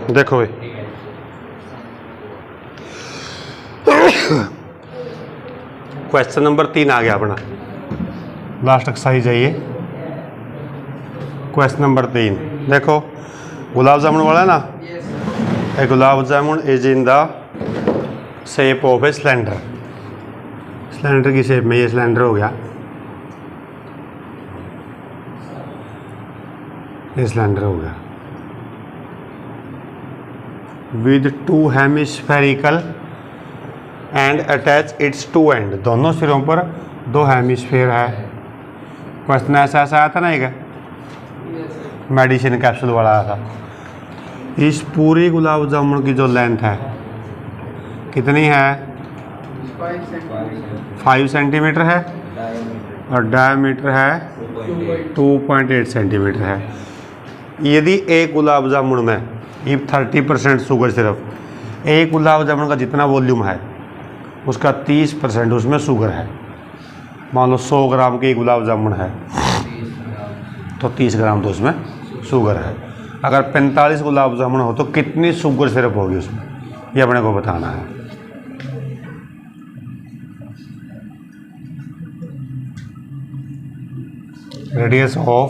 देखो भाई question number 3 आ गया अपना, लास्ट एक्सरसाइज है ये। क्वेश्चन नंबर 3 देखो, गुलाब जामुन वाला है ना, a gulab jamun is in the shape of a cylinder. Cylinder की शेप में ये सिलेंडर हो गया, ये सिलेंडर हो गया with 2 hemispherical end attach its 2 end. दोनों सिरों पर 2 हेमिस्फेयर है। क्वेश्चन ऐसा आया था ना, एक मेडिसिन कैप्सूल वाला आया था। इस पूरी गुलाब जामुन की जो लेंथ है कितनी है? 5 सेंटीमीटर है और डायमीटर है 2.8 सेंटीमीटर है। यदि एक गुलाब जामुन में 30% शुगर, सिर्फ एक गुलाब जामुन का जितना वॉल्यूम है उसका 30% उसमें शुगर है। मान लो 100 ग्राम की गुलाब जामुन है तो 30 ग्राम तो उसमें शुगर है। अगर 45 गुलाब जामुन हो तो कितनी शुगर सिरप होगी उसमें, ये अपने को बताना है। रेडियस ऑफ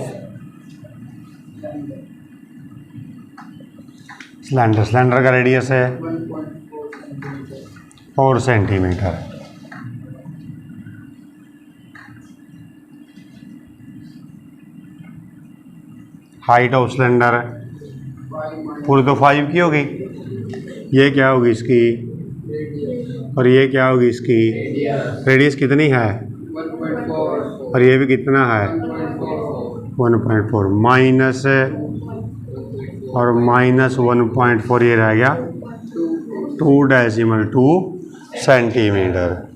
सिलेंडर, सिलेंडर का रेडियस है 4 सेंटीमीटर। हाइट ऑफ सिलेंडर पूरी तो 5 की होगी, ये क्या होगी इसकी और ये क्या होगी इसकी। रेडियस कितनी है और ये भी कितना है 1.4 माइनस और माइनस 1.4, ये रह गया 2.2 centimetre.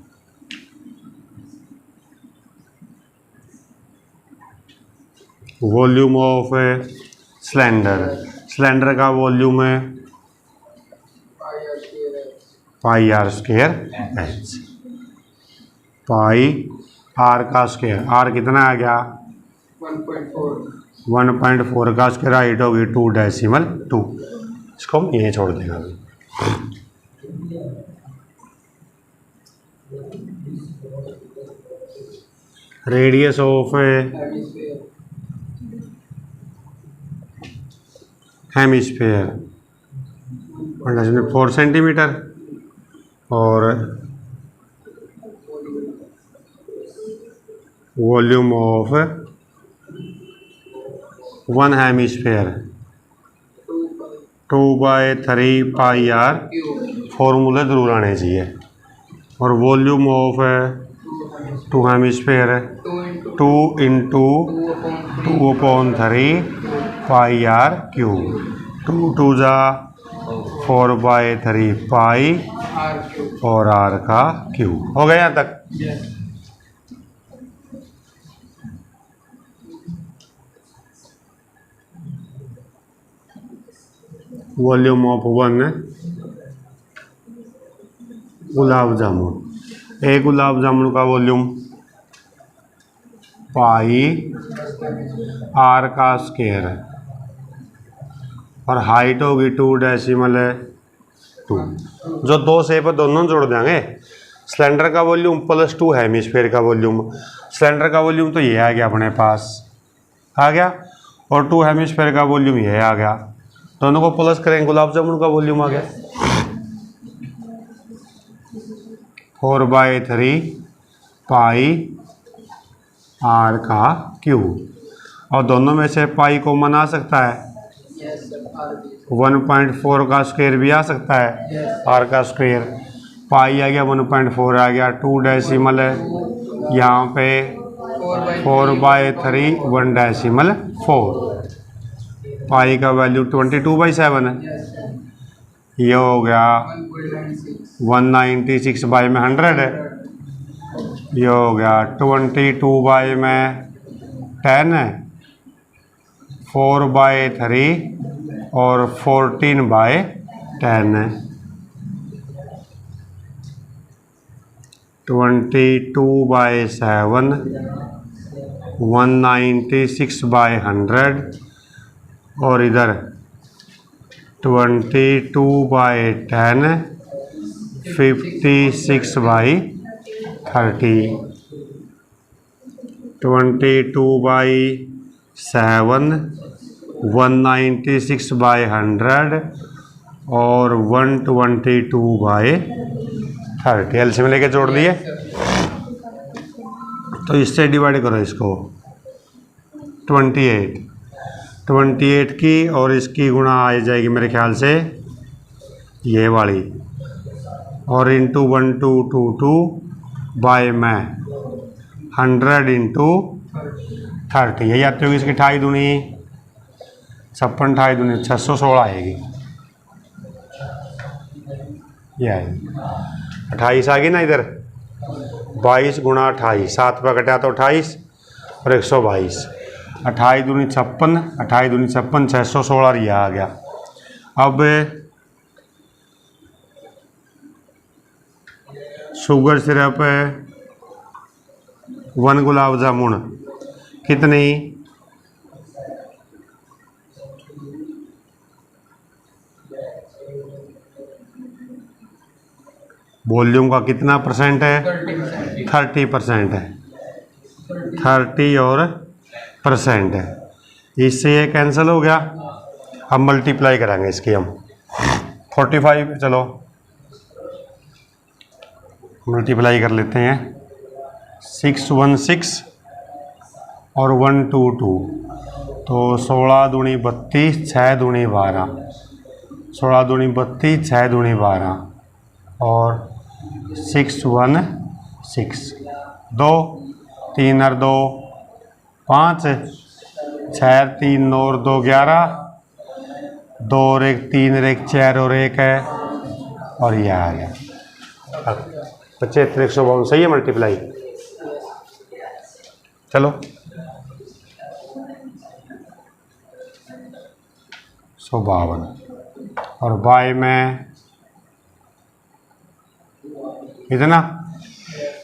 Volume of cylinder, cylinder का वॉल्यूम है pi R square H. Pi R का स्क्वायर, आर कितना आ गया 1.4 का स्क्वायर, हाइट होगी 2.2। इसको हम ये छोड़ देगा अभी। रेडियस ऑफ हेमिस्फेयर 4 सेंटीमीटर और volume of 1 hemisphere 2/3 pi R, फॉर्मूले जरूर आने चाहिए। और volume of 2 hemisphere 2 into 2/3 pi R cube. 2 2 जा 4/3 पाई और आर का क्यूब। हो गया यहाँ तक? वॉल्यूम ऑफ 1 गुलाब जामुन, एक गुलाब जामुन का वॉल्यूम पाई आर का स्क्वायर और हाइट होगी 2.2। जो 2 शेप है दोनों जोड़ देंगे। सिलेंडर का वॉल्यूम प्लस 2 हेमिस्फेयर का वॉल्यूम। सिलेंडर का वॉल्यूम तो ये आ गया अपने पास, आ गया, और 2 हेमिस्फेयर का वॉल्यूम ये आ गया। दोनों को प्लस करेंगे, गुलाब जामुन का वॉल्यूम आ गया 4/3 पाई आर का क्यूब। और दोनों में से पाई कॉमन आ सकता है, 1.4 का स्क्वायर भी आ सकता है, आर का स्क्वायर। पाई आ गया 1.4 आ गया, 2 डेसिमल है यहाँ पे 4/3 1.4। पाई का वैल्यू 22/7 है, ये हो गया 196/100 है, ये हो गया 22/10 है, 4/3 और 14/10 है। 22/7 196/100 और इधर 22/10, 56/30, 22/7, 196/100 और 122/30। एलसीएम लेके जोड़ दिए। तो इससे डिवाइड करो इसको 28 की, और इसकी गुणा आ जाएगी मेरे ख्याल से ये वाली, और इंटू 1222 में 100 इंटू 30। यही आती होगी इसकी 28 दूनी 56, 28 दूनी 616 आएगी। ये आएगी 28 आ गई ना इधर। 22 गुणा 28, 7 पे कटा तो 28 और 122। 28 दूनी 56, 28 दूनी 56, 616 ये आ गया। अब शुगर सिरप 1 गुलाब जामुन कितनी, वॉल्यूम का कितना परसेंट है? 30% है। 30 और परसेंट है। इससे ये कैंसिल हो गया। अब मल्टीप्लाई करेंगे इसकी हम 45, चलो मल्टीप्लाई कर लेते हैं। 616 और 122, तो 16 दूनी 32, 6 दूनी 12, 16 दूनी 32, 6 दूनी 12 और 616, 2 3 और 2 5, 6 3 9 और 2 11, 2 और 1 3 और 1 4 और 1 है, और ये आ गया 75, 152। सही है मल्टीप्लाई। चलो 152 और बाय में इतना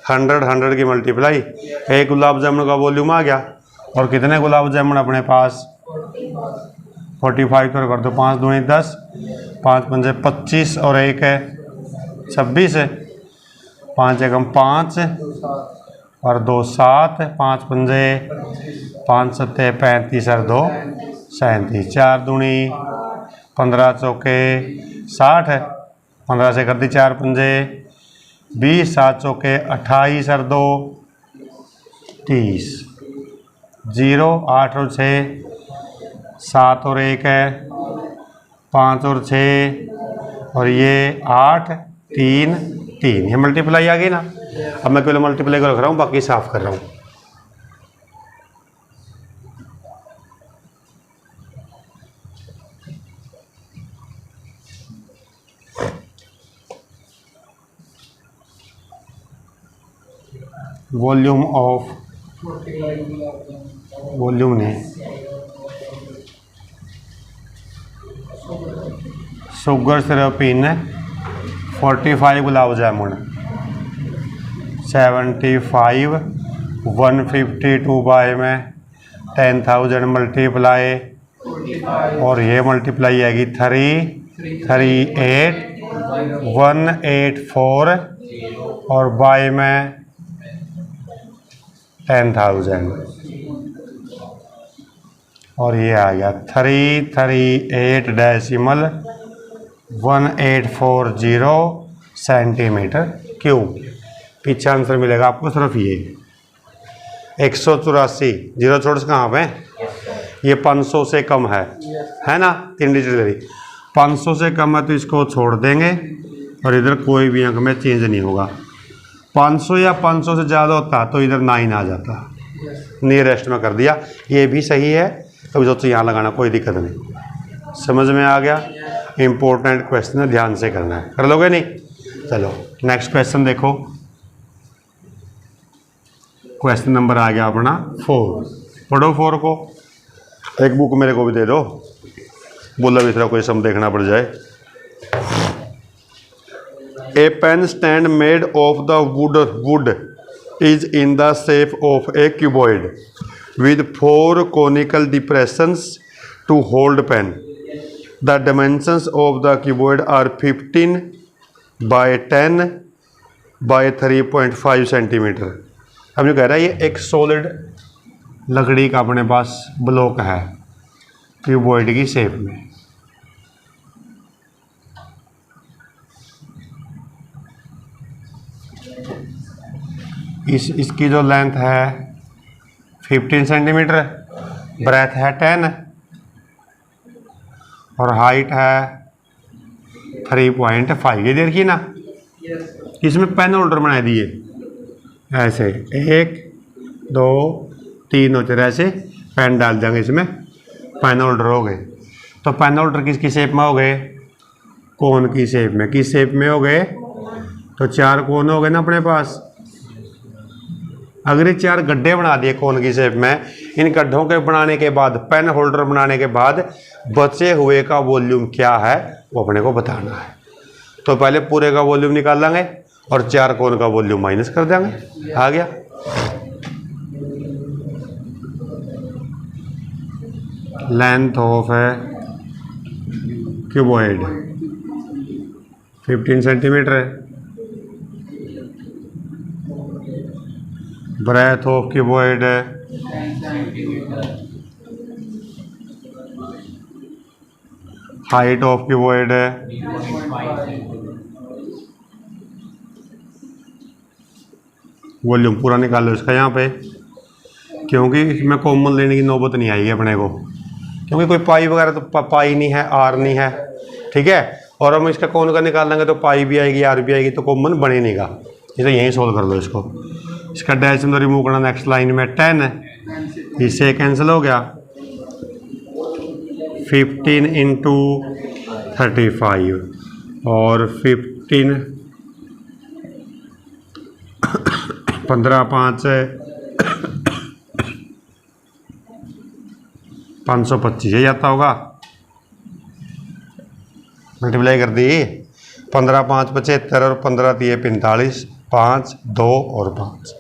100 की मल्टीप्लाई। एक गुलाब जामुन का वॉल्यूम आ गया, और कितने गुलाब जामुन अपने पास? 45 कर दो, 5 दूनी 10, 5 पंजे 25 और 1 है 26 है, 5 एकम 5 और 2 7, 5 पंजे 5 सत्ते 35 और 2 37, 4 दूनी 15 चौके 60 है, 15 से कर दी 4 पंजे 20, 7 चौके 28 और 2 30, 0 8 और 6, 7 और 1 है, 5 और 6 और ये 8 3 3। ये मल्टीप्लाई आ गई ना। अब मैं केवल मल्टीप्लाई कर रहा हूँ, बाकी साफ कर रहा हूँ। वॉल्यूम ऑफ, वॉल्यूम नहीं, sugar syrup in 45 gulab jamun 75, 152 by में 10,000 मल्टीप्लाई, और ये मल्टीप्लाई आएगी 338 184 और बाय में 10,000, और ये आ गया 338.180 सेंटीमीटर क्यूब। पीछे आंसर मिलेगा आपको सिर्फ ये 184। जीरो छोड़ कहाँ पे? ये 500 से कम है ना, 3 डिजिट। 500 से कम है तो इसको छोड़ देंगे, और इधर कोई भी अंक में चेंज नहीं होगा। 500 या 500 से ज़्यादा होता तो इधर 9 आ जाता, नियरेस्ट में कर दिया। ये भी सही है, कभी सोचो यहाँ लगाना, कोई दिक्कत नहीं। समझ में आ गया? इम्पोर्टेंट क्वेश्चन है, ध्यान से करना है। कर लोगे नहीं? चलो नेक्स्ट क्वेश्चन देखो। क्वेश्चन नंबर आ गया अपना 4। पढ़ो 4 को। एक बुक मेरे को भी दे दो, बोला भी कोई सम देखना पड़ जाए। A pen stand made of the wood is in the shape of a cuboid with 4 conical depressions to hold pen. The dimensions of the keyboard are 15 by 10 by 3.5 centimetre. अब जो कह रहा है ये एक सॉलिड लकड़ी का अपने पास ब्लॉक है क्यूबॉइड की शेप में। इसकी जो लेंथ है 15 सेंटीमीटर, ब्रेथ है 10 और हाइट है 3.5। ये देखिए ना, इसमें पेन होल्डर बना दिए ऐसे 1 2 3 होते रहे, ऐसे पेन डाल देंगे इसमें, पेन होल्डर हो गए। तो पेन होल्डर किसकी शेप में हो गए? कोन की शेप में। किस शेप में हो गए? तो 4 कोन हो गए ना अपने पास। अगर ये 4 गड्ढे बना दिए कोन की शेप में, इन गड्ढों के बनाने के बाद, पेन होल्डर बनाने के बाद बचे हुए का वॉल्यूम क्या है वो अपने को बताना है। तो पहले पूरे का वॉल्यूम निकाल लेंगे और 4 कोन का वॉल्यूम माइनस कर देंगे, आ गया। लेंथ ऑफ है क्यूबॉइड 15 सेंटीमीटर है। ब्रेथ ऑफ क्यूबॉइड है 10 सेंटीमीटर। हाइट ऑफ क्यूबॉइड है 0.5 सेंटीमीटर। वॉल्यूम पूरा निकाल लो इसका यहाँ पे, क्योंकि इसमें कॉमन लेने की नौबत नहीं आएगी अपने को, क्योंकि कोई पाई वगैरह तो पाई नहीं है, आर नहीं है, ठीक है। और हम इसका कौन का निकाल लेंगे तो पाई भी आएगी, आर भी आएगी, तो कॉमन बने नहीं का। इसे यहीं सोल्व कर लो इसको। इसका डेसिमल रिमूव करना नेक्स्ट लाइन में 10 है, इससे कैंसिल हो गया। 15 इंटू 35 और 15 15 5 525 यही आता होगा। मल्टीप्लाई कर दी, 15 5 75 और 15 3 45, 5 2 और 5।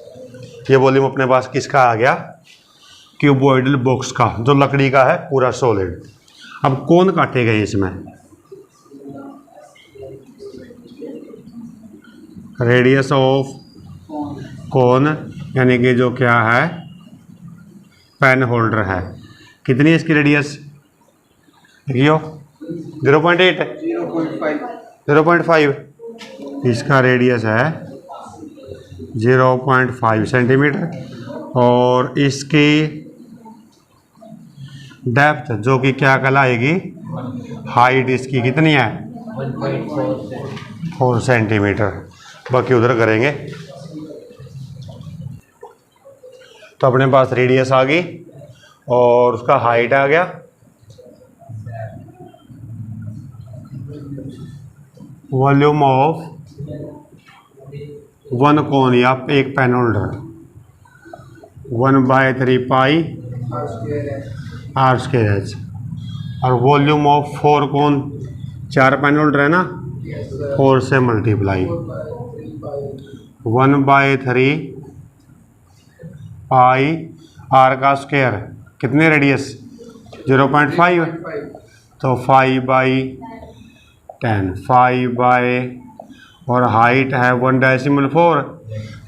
ये वॉल्यूम अपने पास किसका आ गया? क्यूबॉइडल बॉक्स का, जो लकड़ी का है पूरा सॉलिड। अब कौन काटे गए इसमें? रेडियस ऑफ कौन, यानी कि जो क्या है पेन होल्डर है, कितनी है इसकी रेडियस? देखियो 0.8 है, 0.5। इसका रेडियस है 0.5 सेंटीमीटर और इसकी डेप्थ जो कि क्या कहलाएगी? हाइट इसकी कितनी है? 4 सेंटीमीटर। बाकी उधर करेंगे। तो अपने पास रेडियस आ गई और उसका हाइट आ गया। वॉल्यूम ऑफ 1 कोन या एक pen holder 1/3 pi R square H. और volume of 4 cone, 4 pen holder है ना, 4 से मल्टीप्लाई 1/3 पाई आर का स्क्वायर। कितने रेडियस? 0.5, तो 5/10, 5 और हाइट है 1/4।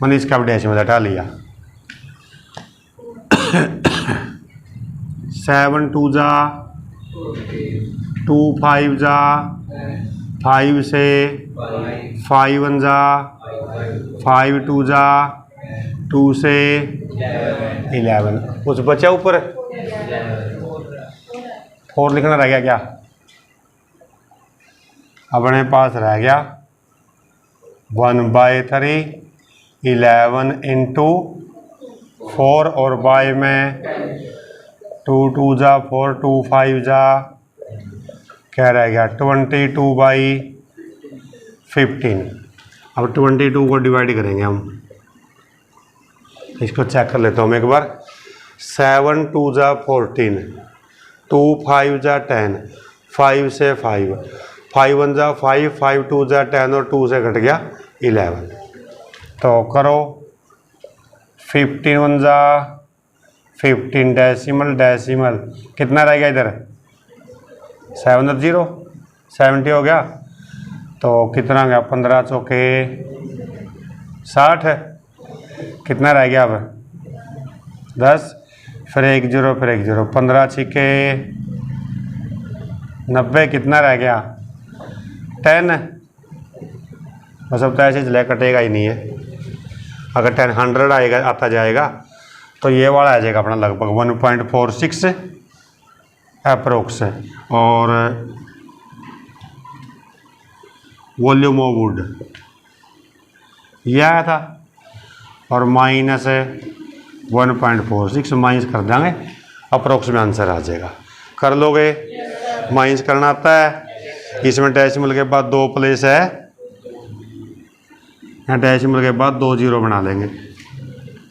मैंने इसका भी डेसिमल हटा लिया। 7 2 जा 2 5 जा 5 से 5 1 जा 5 2 जा 2 से 11। कुछ बचा ऊपर? 4 लिखना रह गया क्या? अपने पास रह गया 1/3 11 इंटू 4 और बाय में 2 2 जा 4 2 5 जा क्या रह गया? 22/15। अब 22 को डिवाइड करेंगे हम, इसको चेक कर लेता हूँ मैं एक बार। 7 2 जा 14, 2 5 जा 10, 5 से 5, 5 1 जा 5, 5 2 जा 10 और 2 से घट गया 11। तो करो 15 1 जा 15 डेसिमल कितना रहेगा इधर? 7 और 0 70 हो गया। तो कितना गया 15 चौके 60 है। कितना रह गया अब 10, फिर 1 0 फिर 1 0 15 छिके 90। कितना रह गया 10। बस अब तो ऐसे चले कटेगा ही नहीं है। अगर 10 100 आएगा आता जाएगा तो ये वाला आ जाएगा अपना लगभग 1.46 अप्रोक्स। और वॉल्यूम ऑफ वुड यह आया था और माइनस 1.46 माइनस कर देंगे अप्रोक्स में आंसर आ जाएगा। कर लोगे? माइनस करना आता है। इसमें डेसिमल के बाद 2 प्लेस है, यहाँ डेसिमल के बाद 2 0 बना लेंगे,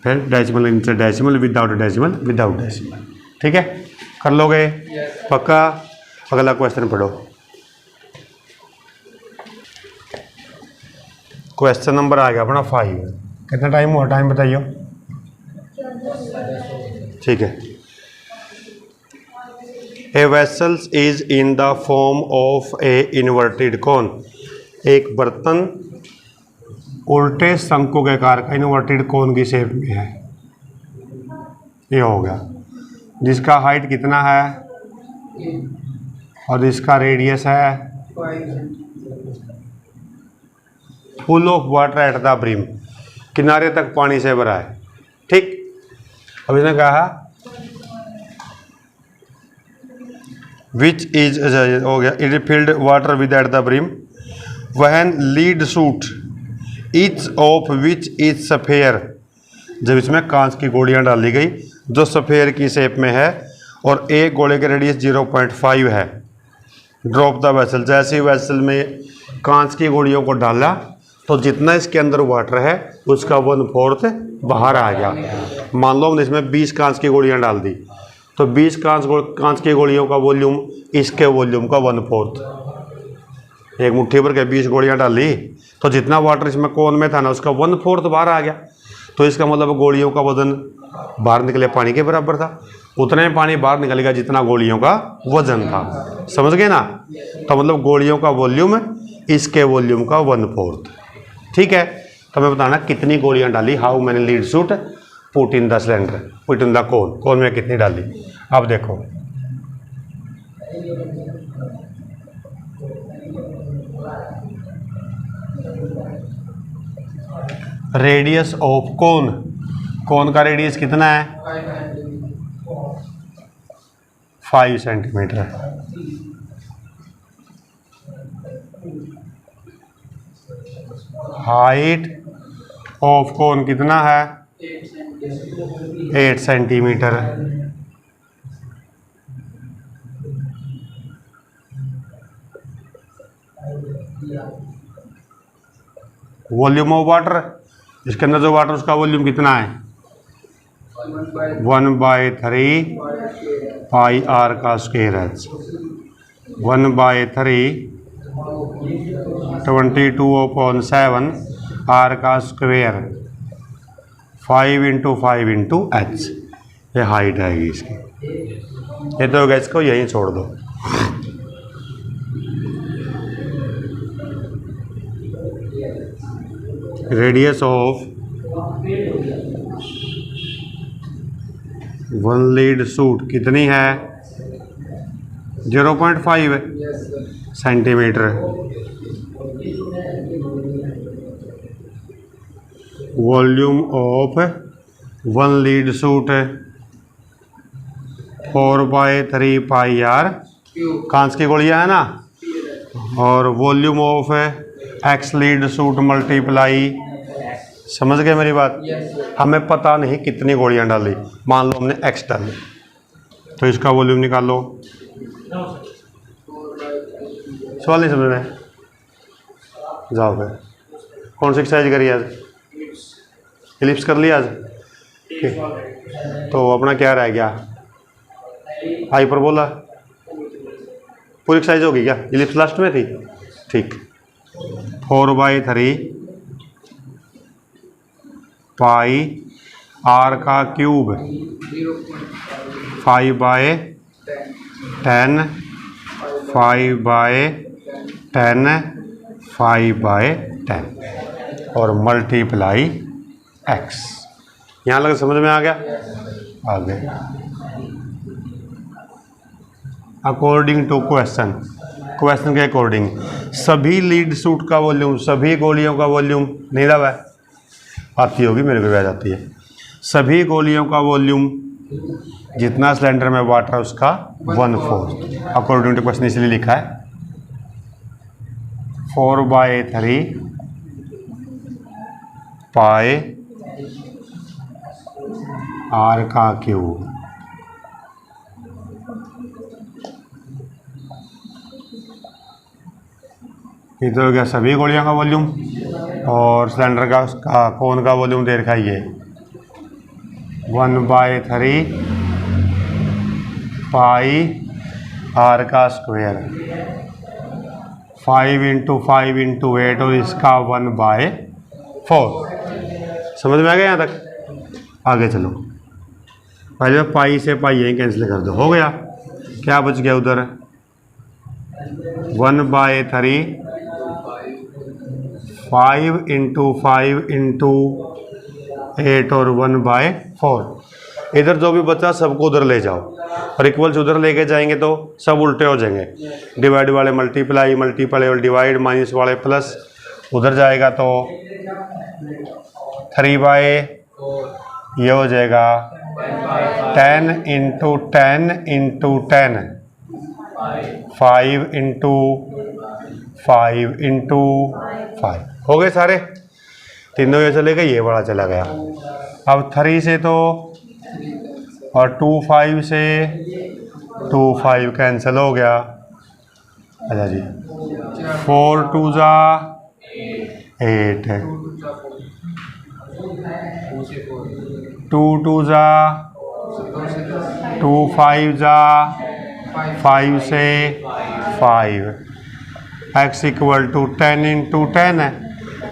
फिर डेसिमल इनसे decimal without decimal without decimal. ठीक है, कर लोगे? पक्का? अगला क्वेश्चन पढ़ो। क्वेश्चन नंबर आ गया अपना 5। कितना टाइम हुआ? टाइम बताइए। ठीक है। A vessels is in the form of a inverted cone. एक बर्तन उल्टे शंकु के आकार का इन्वर्टेड कोन की शेप में है। ये हो गया, जिसका हाइट कितना है और इसका रेडियस है। Full of water at the brim, किनारे तक पानी से भरा है। ठीक, अब इसने कहा विच इज हो गया it filled water with at the brim when lead suit each of which is sphere. जब इसमें कांच की गोलियां डाली गई जो सफेयर की शेप में है और एक गोले के रेडियस 0.5 है। ड्रॉप द वेसल, जैसे ही वेसल में कांच की गोलियों को डाला तो जितना इसके अंदर वाटर है उसका 1/4 बाहर आ गया। मान लो हमने इसमें 20 कांच की गोलियां डाल दी तो 20 कांच की गोलियों का वॉल्यूम इसके वॉल्यूम का 1/4। एक मुट्ठी भर के 20 गोलियां डाली तो जितना वाटर इसमें कोन में था ना उसका 1/4 बाहर आ गया। तो इसका मतलब गोलियों का वजन बाहर निकले पानी के बराबर था। उतना ही पानी बाहर निकलेगा जितना गोलियों का वजन था। समझ गए ना? तो मतलब गोलियों का वॉल्यूम इसके वॉल्यूम का 1/4। ठीक है, तो मैं बताना कितनी गोलियां डाली। How many lead shots put in the cylinder, put in the cone, cone में कितनी डाली। अब देखो रेडियस ऑफ कोन, कोन का रेडियस कितना है 5 सेंटीमीटर है। हाइट ऑफ कोन कितना है 8 सेंटीमीटर। वॉल्यूम ऑफ वाटर, इसके अंदर जो वाटर उसका वॉल्यूम कितना है 1/3 पाई आर का स्क्वायर है। 1/3 22/7 आर का स्क्वायर 5 × 5 × h। ये हाइट आएगी इसकी। ये तो गैस को यहीं छोड़ दो। Radius of one lead shot कितनी है 0.5 centimetre. Volume of one lead shot 4/3 pi R, कांच की गोलियां है ना। और volume of X lead shot multiply, समझ गए मेरी बात। हमें पता नहीं कितनी गोलियां डाली, मान लो हमने एक्स डाली तो इसका वॉल्यूम निकालो। सवाल नहीं समझ में? जाओ फिर। कौन सी एक्सरसाइज करी आज? इलिप्स कर लिया आज। तो अपना क्या रह गया हाइपरबोला। पूरी एक्सरसाइज होगी क्या? इलिप्स लास्ट में थी। ठीक, 4/3 पाई आर का क्यूब 5/10 5/10, 5/10 और मल्टीप्लाई x। यहाँ लग समझ में आ गया? आगे अकॉर्डिंग टू क्वेश्चन के अकॉर्डिंग सभी लीड सूट का वॉल्यूम, सभी गोलियों का वॉल्यूम नहीं रहा है, आती होगी मेरे को भी आ जाती है। सभी गोलियों का वॉल्यूम जितना सिलेंडर में वाटर है उसका 1/4 अकॉर्डिंग टू क्वेश्चन, इसलिए लिखा है 4/3 पाई r का क्यूब। ये तो हो गया सभी गोलियों का वॉल्यूम, और सिलेंडर का उसका कोन का वॉल्यूम दे रखा है ये 1/3 पाई r का स्क्वायर, 5 × 5 × 8 और इसका 1/4। समझ में आ गया यहाँ तक? आगे चलो, पहले पाई से पाई यहीं कैंसिल कर दो, हो गया। क्या बच गया उधर? 1/3 5 × 5 × 8 और 1/4। इधर जो भी बचा सबको उधर ले जाओ, और इक्वल्स उधर लेके जाएंगे तो सब उल्टे हो जाएंगे। डिवाइड वाले मल्टीप्लाई, मल्टीप्लाई और डिवाइड, माइनस वाले प्लस, उधर जाएगा तो 3/, ये हो जाएगा 10 × 10 × 10, 5 × 5 × 5। हो गए सारे तीनों, ये चले गए, ये बड़ा चला गया। अब 3 से तो और 2 5 से 2 5 कैंसिल हो गया। अच्छा जी, 4 2 ज़ा 8, 2 2 ज़ा 2, 5 ज़ा 5 से 5, x = 10 × 10 है,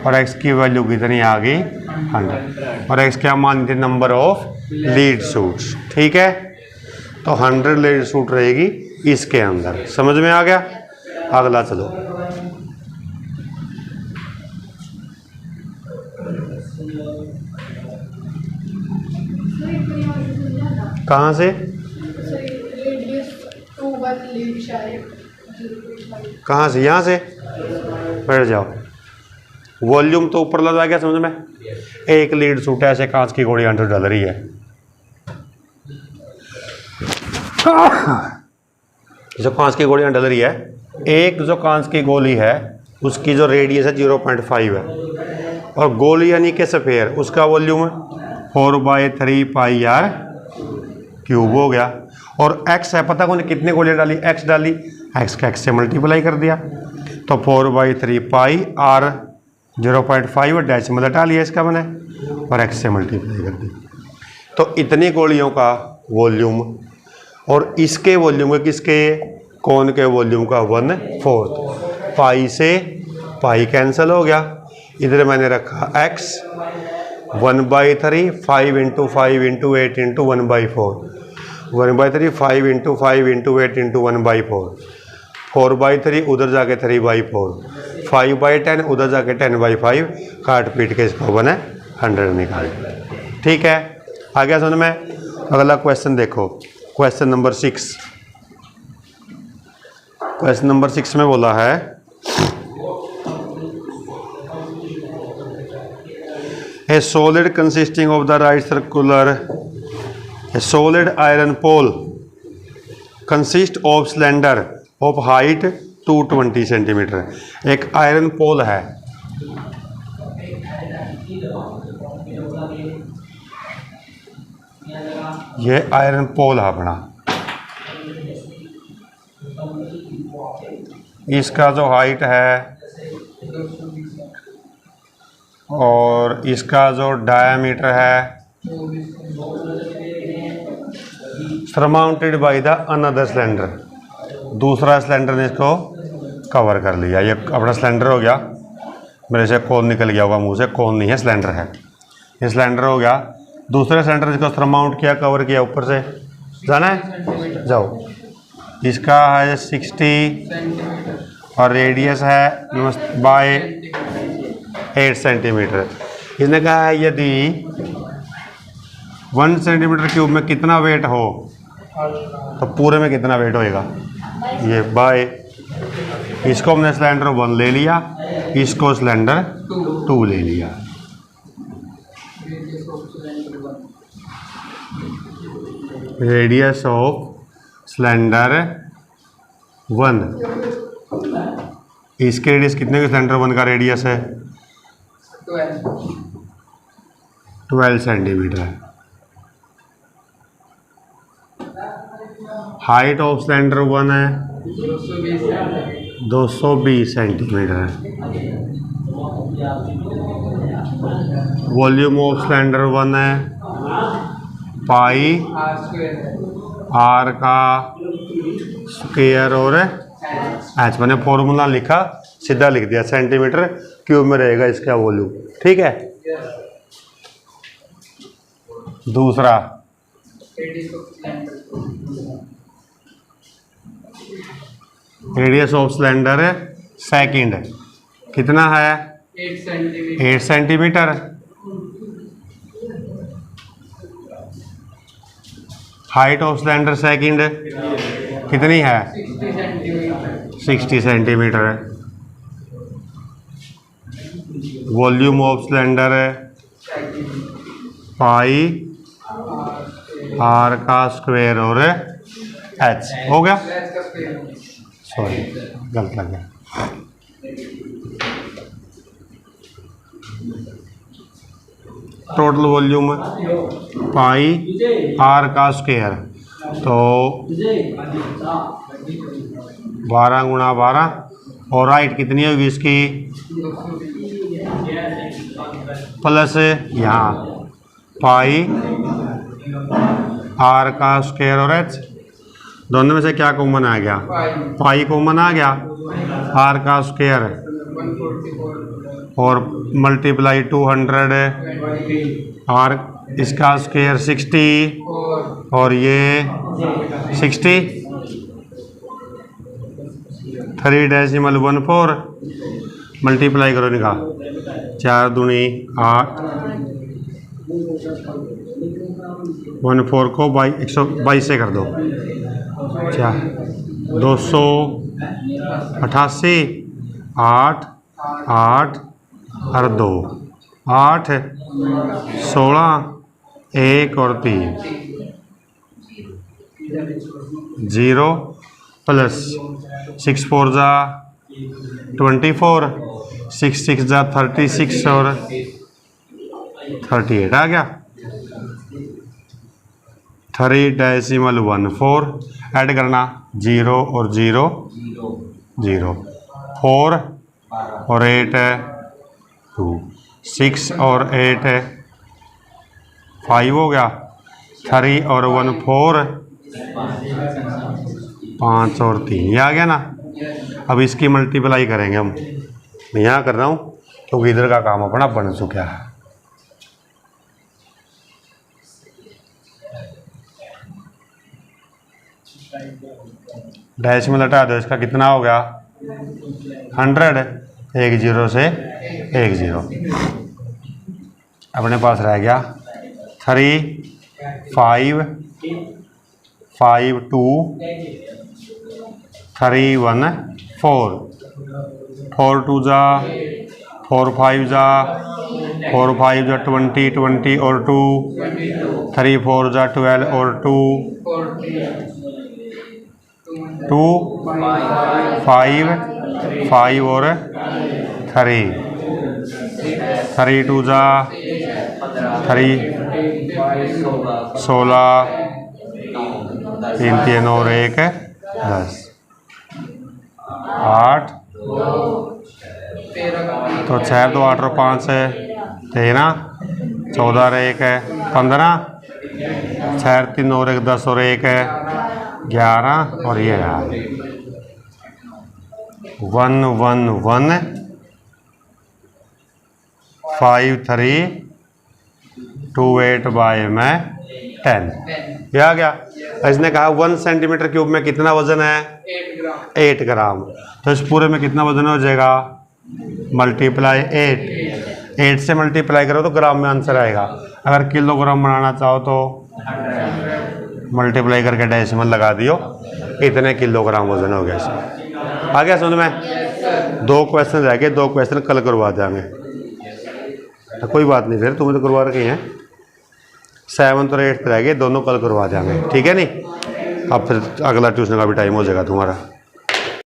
और x की वैल्यू कितनी आ गई? 100, और x क्या मानते? Number of lead suits. ठीक है, तो 100 लीड सूट रहेगी इसके अंदर। समझ में आ गया? अगला चलो, कहाँ से? कहाँ से? यहाँ से बैठ जाओ। वॉल्यूम तो ऊपर लगा गया, समझ में? एक लीड सूट है, ऐसे कांच की गोली अंदर डल रही है। जो कांच की गोलियां डल रही है, एक जो कांच की गोली है उसकी जो रेडियस है 0.5 है, और गोली यानी कि स्फीयर, उसका वॉल्यूम 4/3 पाई r क्यूब हो गया। और x है, पता कौन कितनी गोलियां डाली? x डाली, x का x से मल्टीप्लाई कर दिया, तो 4/3 पाई r 0.5 और डेसिमल हटा लिया इसका मैंने, और x से मल्टीप्लाई कर दी। तो इतनी गोलियों का वॉल्यूम, और इसके वॉल्यूम का, किसके? कोन के वॉल्यूम का 1/4। पाई से पाई कैंसिल हो गया, इधर मैंने रखा x 1/3 5 × 5 × 8 × 1/4, 1/3 5 × 5 × 8 × 1/4, 4/3 उधर जाके 3/4, 5/10 उधर जाके 10/5, काट पीट के इसको बने 100 निकाल। ठीक है, आ गया समझ में? अगला क्वेश्चन देखो, क्वेश्चन नंबर 6। क्वेश्चन नंबर 6 में बोला है a solid consisting of the right circular, a solid iron pole consist of cylinder of height 220 centimetre. एक आयरन पोल है, ये आयरन पोल है अपना, इसका जो हाइट है और इसका जो डायामीटर है surmounted by the another cylinder, दूसरा सिलेंडर ने इसको कवर कर लिया। ये अपना सिलेंडर हो गया, मेरे से कोन निकल गया होगा मुंह से, कोन नहीं है सिलेंडर है, ये सिलेंडर हो गया। दूसरे सिलेंडर इसको सरमाउंट किया, कवर किया, ऊपर से जाना है, जाओ। इसका है 60 सेंटीमीटर और रेडियस है बाय 8 सेंटीमीटर। इसने कहा है यदि 1 सेंटीमीटर क्यूब में कितना वेट हो तो पूरे में कितना वेट होएगा, ये बाय। इसको हमने सिलेंडर 1 ले लिया, इसको सिलेंडर 2 ले लिया। रेडियस ऑफ सिलेंडर 1, इसके रेडियस कितने का सिलेंडर 1 का रेडियस है 12 सेंटीमीटर। हाइट ऑफ सिलेंडर 1 है 220 सेंटीमीटर। वॉल्यूम ऑफ सिलेंडर 1 है पाई आर का स्क्वायर और एच। मैंने फॉर्मूला लिखा, सीधा लिख दिया, सेंटीमीटर क्यूब में रहेगा इसका वॉल्यूम। ठीक है। दूसरा रेडियस ऑफ सिलेंडर सेकंड कितना है 8 centimetre. Height of cylinder second कितनी है 60 centimetre. Volume of cylinder pi R का स्क्वायर और एच। हो गया, सॉरी गलत लग गया। टोटल वॉल्यूम पाई आर का स्क्वायर, तो 12 गुणा 12 और हाइट कितनी होगी इसकी प्लस यहाँ पाई आर का स्क्वायर और एच। दोनों में से क्या कॉमन आ गया, पाई कॉमन आ गया, आर का स्क्वायर और मल्टीप्लाई 200 आर इसका स्क्वायर 60 और ये 60 3.14 मल्टीप्लाई करो इनका 4 दूनी 8 14 को 122 से कर दो 288 8 8 और 2 8 16 1 और 3 0 प्लस 6 4 जा 24 6 6 जा 36 और 38 आ गया। 3.14 ऐड करना 0 और 0 0 4 और 8 2 6 और 8 5 हो गया। 3 और 1 4 5 और 3 ये आ गया ना। अब इसकी मल्टीप्लाई करेंगे हम, मैं यहाँ कर रहा हूँ तो इधर का काम अपना बन चुका है। डैश में लटा दो, इसका कितना हो गया 100 1 0 से 1 0। अपने पास रह गया 3 5 5 2 3 1 4 4 2 जा 4 5 जा 4 5 जा 20 20 और 2 3 4 जा 12 और 2 2 5 5 और 3 3 2 जा 3 16 3 3 और 1 10 8 तो 6 2 8 और 5 है 13 14 और 1 है 15 6 3 और 1 10 और 1 है 11 और ये यार 1 1 1 5 3 2 8 बाय में 10। ये आ गया। इसने कहा 1 सेंटीमीटर क्यूब में कितना वजन है? 8 ग्राम। 8 ग्राम। तो इस पूरे में कितना वजन हो जाएगा? मल्टीप्लाई 8 से मल्टीप्लाई करो तो ग्राम में आंसर आएगा। अगर किलोग्राम बनाना चाहो तो मल्टीप्लाई करके डेसिमल लगा दियो, इतने किलोग्राम वजन हो गया इसमें। आ गया समझ में? 2 क्वेश्चन रह गए, 2 क्वेश्चन कल करवा देंगे। तो कोई बात नहीं, फिर तुम्हें तो करवा रखे हैं। 7th और 8th रह गए, दोनों कल करवा देंगे, ठीक है नहीं? अब फिर अगला ट्यूशन का भी टाइम हो जाएगा तुम्हारा।